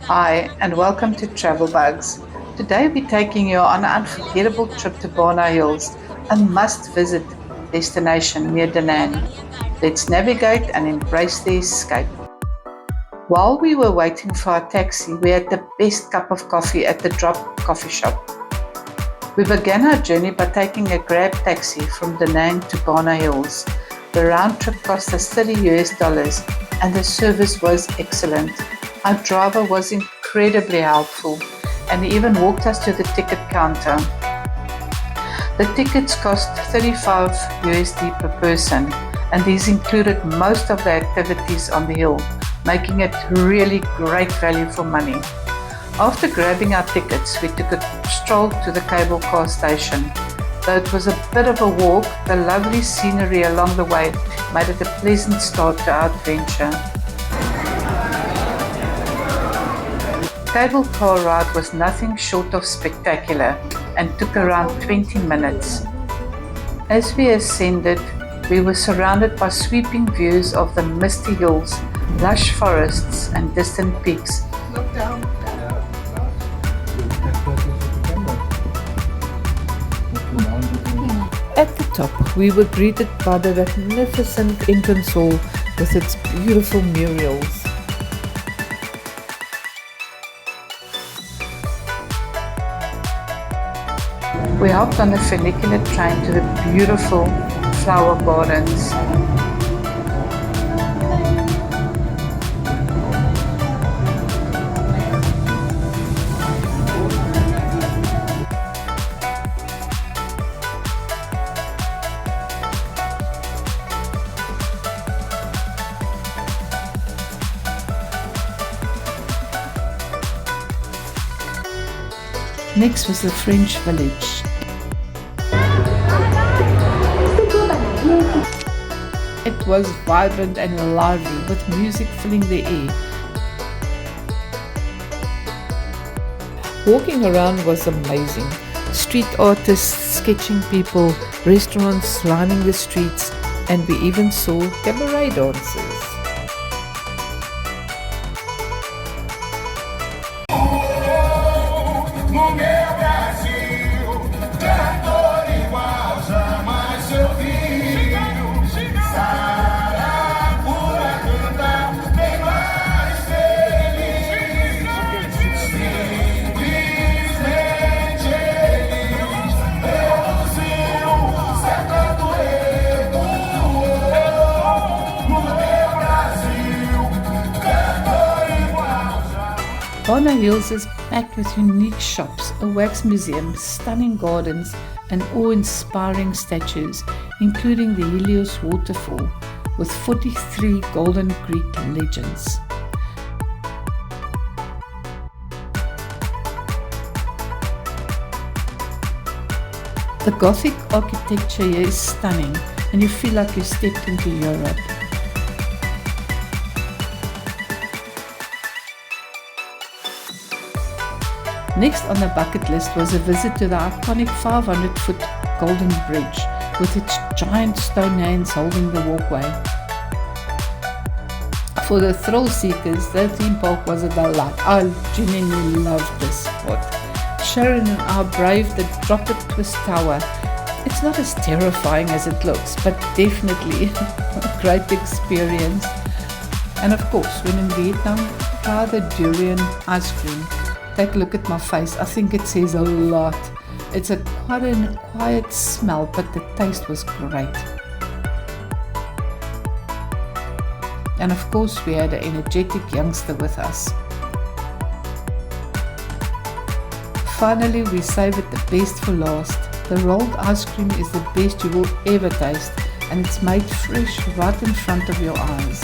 Hi, and welcome to Travel Bugs. Today we're taking you on an unforgettable trip to Barna Hills, a must-visit destination near Da Nang. Let's navigate and embrace the escape. While we were waiting for our taxi, we had the best cup of coffee at the Drop coffee shop. We began our journey by taking a Grab taxi from Da Nang to Barna Hills. The round trip cost us $30 and the service was excellent. Our driver was incredibly helpful and he even walked us to the ticket counter. The tickets cost $35 per person, and these included most of the activities on the hill, making it really great value for money. After grabbing our tickets, we took a stroll to the cable car station. Though it was a bit of a walk, the lovely scenery along the way made it a pleasant start to our adventure. The cable car ride was nothing short of spectacular and took around 20 minutes. As we ascended, we were surrounded by sweeping views of the misty hills, lush forests and distant peaks. At the top, we were greeted by the magnificent entrance hall with its beautiful murals. We hopped on the funicular train to the beautiful flower gardens. Next was the French village. It was vibrant and lively with music filling the air. Walking around was amazing. Street artists sketching people, restaurants lining the streets, and we even saw cabaret dancers. Barna Hills is packed with unique shops, a wax museum, stunning gardens, and awe-inspiring statues, including the Helios waterfall with 43 Golden Greek legends. The Gothic architecture here is stunning, and you feel like you stepped into Europe. Next on the bucket list was a visit to the iconic 500-foot Golden Bridge with its giant stone hands holding the walkway. For the thrill seekers, the theme park was a delight. I genuinely loved this spot. Sharon and I braved the Drop It Twist Tower. It's not as terrifying as it looks, but definitely a great experience. And of course, when in Vietnam, try the durian ice cream. Take a look at my face. I think it says a lot. It's quite a quiet smell, but the taste was great. And of course, we had an energetic youngster with us. Finally, we saved the best for last. The rolled ice cream is the best you will ever taste, and it's made fresh right in front of your eyes.